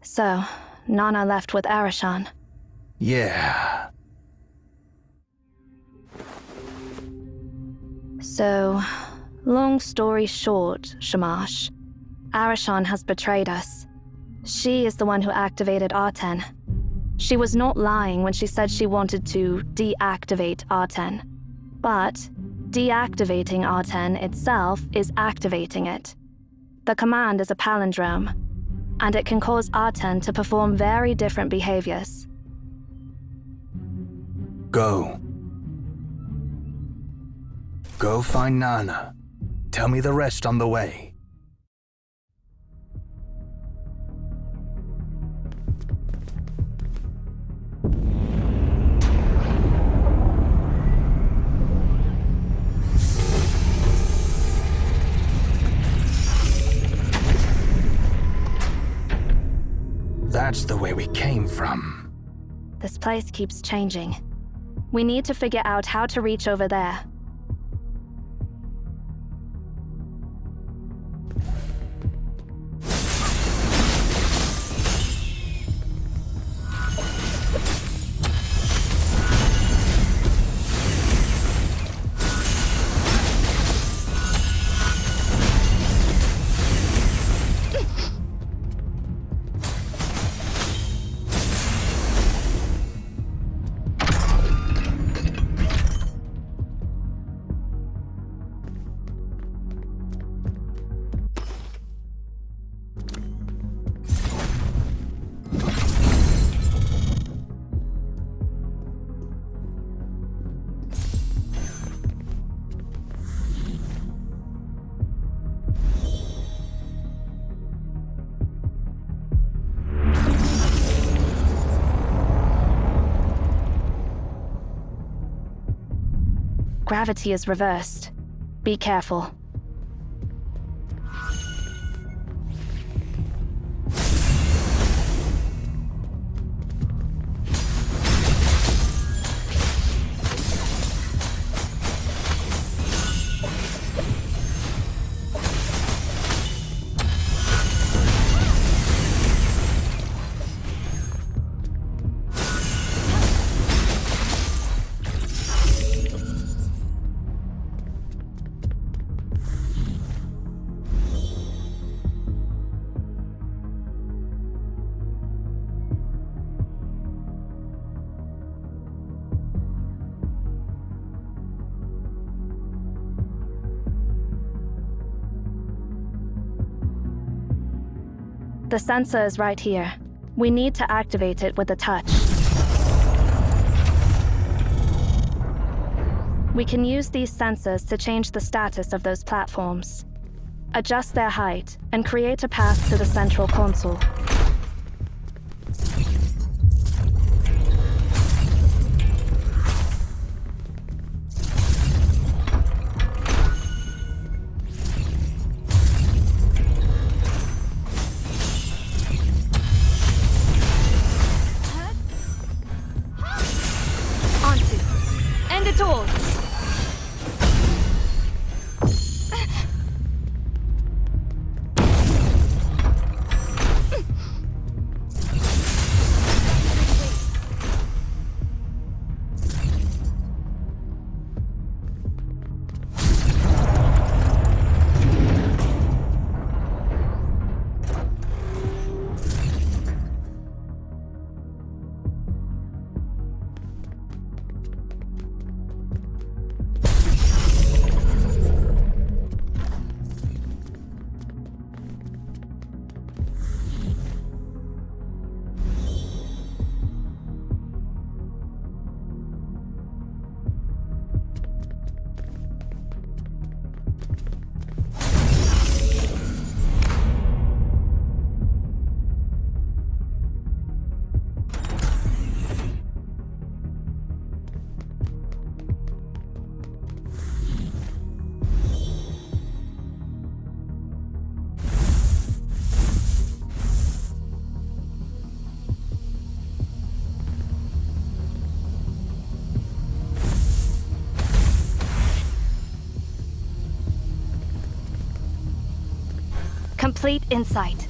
So, Nana left with Arashan. Yeah. So, long story short, Shamash, Arashan has betrayed us. She is the one who activated R10. She was not lying when she said she wanted to deactivate R10. But deactivating R10 itself is activating it. The command is a palindrome, and it can cause R10 to perform very different behaviors. Go. Go find Nana. Tell me the rest on the way. That's the way we came from. This place keeps changing. We need to figure out how to reach over there. Gravity is reversed. Be careful. The sensor is right here. We need to activate it with a touch. We can use these sensors to change the status of those platforms, adjust their height, and create a path to the central console. End it all! Complete insight.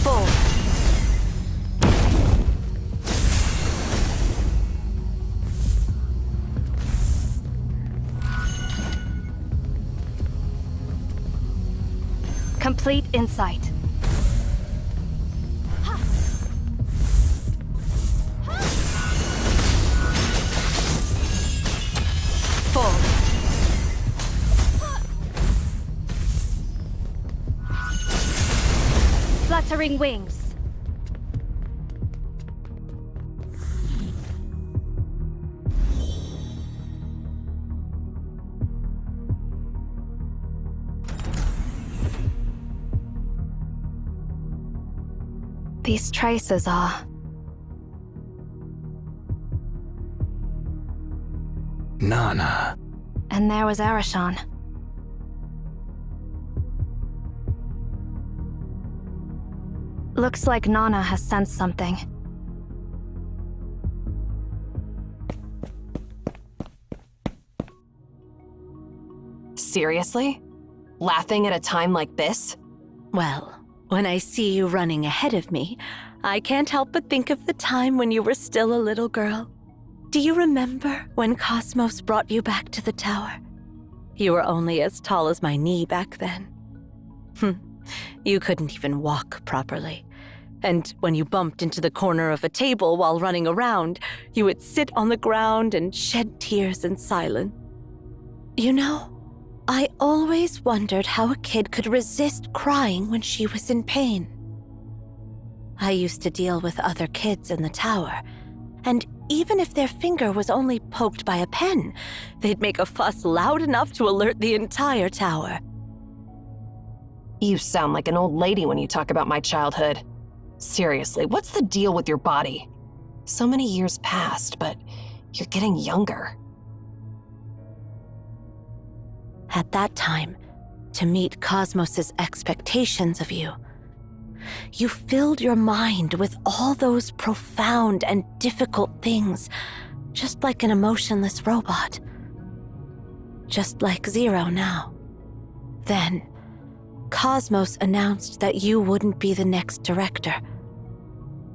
Full. Complete insight. Full. Fluttering wings. These traces are... Nana. And there was Arashan. Looks like Nana has sensed something. Seriously? Laughing at a time like this? Well, when I see you running ahead of me, I can't help but think of the time when you were still a little girl. Do you remember when Cosmos brought you back to the tower? You were only as tall as my knee back then. You couldn't even walk properly. And when you bumped into the corner of a table while running around, you would sit on the ground and shed tears in silence. You know, I always wondered how a kid could resist crying when she was in pain. I used to deal with other kids in the tower, and even if their finger was only poked by a pen, they'd make a fuss loud enough to alert the entire tower. You sound like an old lady when you talk about my childhood. Seriously, what's the deal with your body? So many years passed, but you're getting younger. At that time, to meet Cosmos's expectations of you, you filled your mind with all those profound and difficult things, just like an emotionless robot. Just like Zero now. Then, Cosmos announced that you wouldn't be the next director.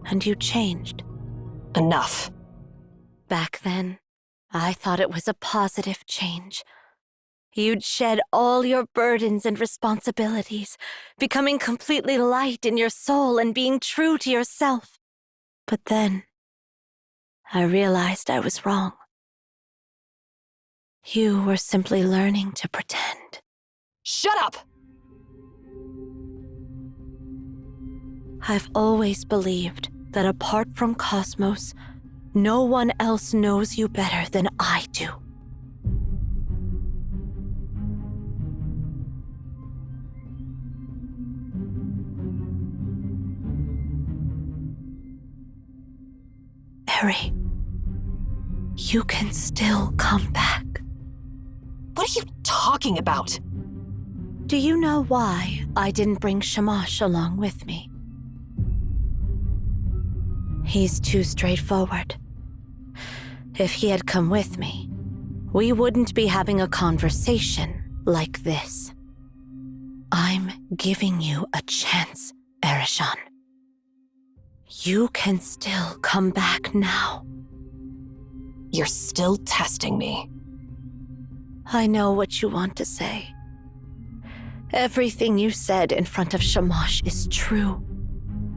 And you changed. Enough. Back then, I thought it was a positive change. You'd shed all your burdens and responsibilities, becoming completely light in your soul and being true to yourself. But then, I realized I was wrong. You were simply learning to pretend. Shut up! I've always believed that apart from Cosmos, no one else knows you better than I do. Eri, you can still come back. What are you talking about? Do you know why I didn't bring Shamash along with me? He's too straightforward. If he had come with me, we wouldn't be having a conversation like this. I'm giving you a chance, Arashan. You can still come back now. You're still testing me. I know what you want to say. Everything you said in front of Shamash is true,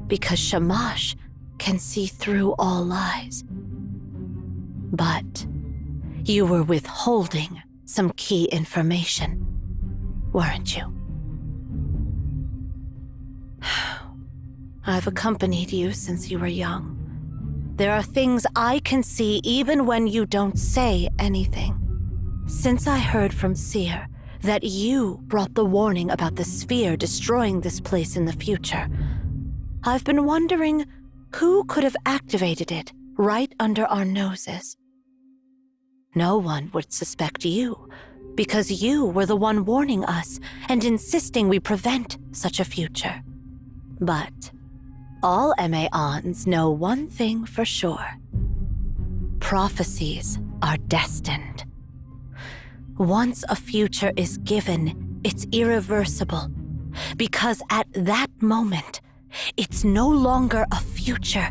because Shamash can see through all lies. But you were withholding some key information, weren't you? I've accompanied you since you were young. There are things I can see even when you don't say anything. Since I heard from Seer that you brought the warning about the sphere destroying this place in the future, I've been wondering who could have activated it right under our noses. No one would suspect you, because you were the one warning us and insisting we prevent such a future. But all MAONs know one thing for sure. Prophecies are destined. Once a future is given, it's irreversible, because at that moment, It's no longer a future,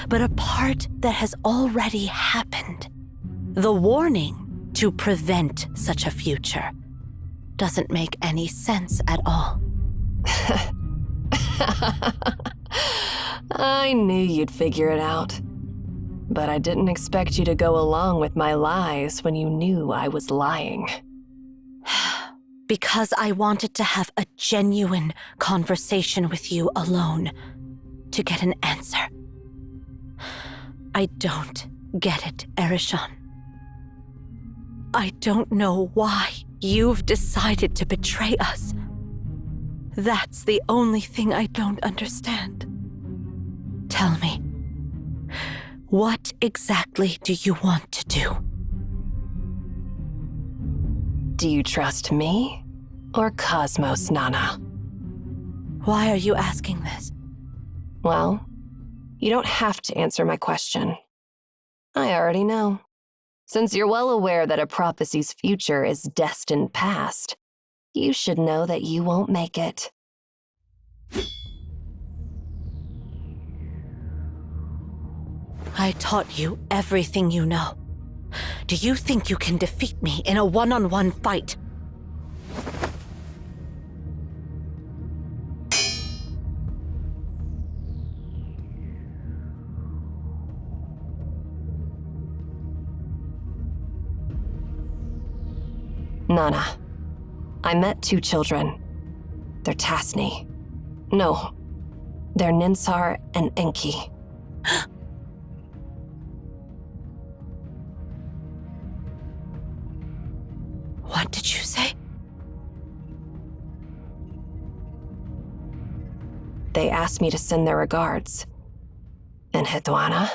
but a part that has already happened. The warning to prevent such a future doesn't make any sense at all. I knew you'd figure it out. But I didn't expect you to go along with my lies when you knew I was lying. Because I wanted to have a genuine conversation with you alone to get an answer. I don't get it, Arishan. I don't know why you've decided to betray us. That's the only thing I don't understand. Tell me, what exactly do you want to do? Do you trust me or Cosmos, Nana? Why are you asking this? Well, you don't have to answer my question. I already know. Since you're well aware that a prophecy's future is destined past, you should know that you won't make it. I taught you everything you know. Do you think you can defeat me in a one-on-one fight? Nana, I met 2 children. They're Tasni. No, they're Ninsar and Enki. What did you say? They asked me to send their regards. And Hedwana?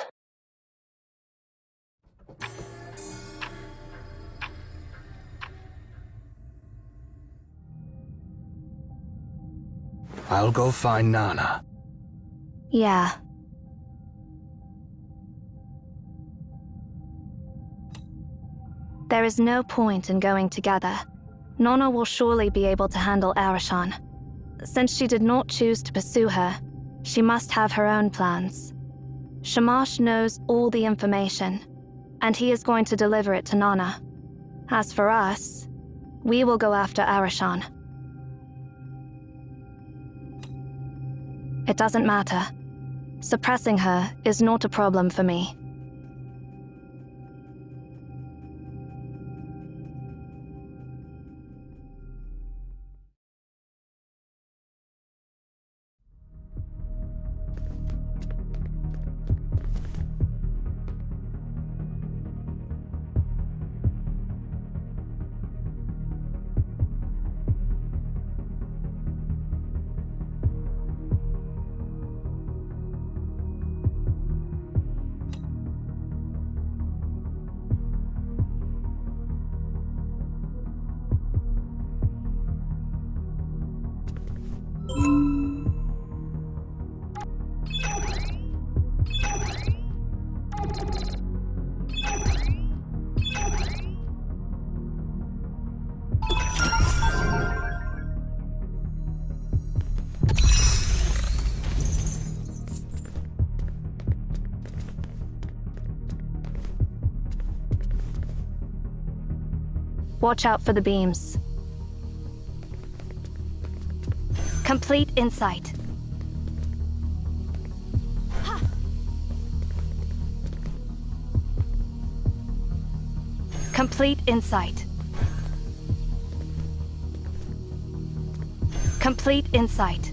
I'll go find Nana. Yeah. There is no point in going together. Nonna will surely be able to handle Arishan. Since she did not choose to pursue her, she must have her own plans. Shamash knows all the information, and he is going to deliver it to Nana. As for us, we will go after Arishan. It doesn't matter. Suppressing her is not a problem for me. Watch out for the beams. Complete insight. Complete insight. Complete insight.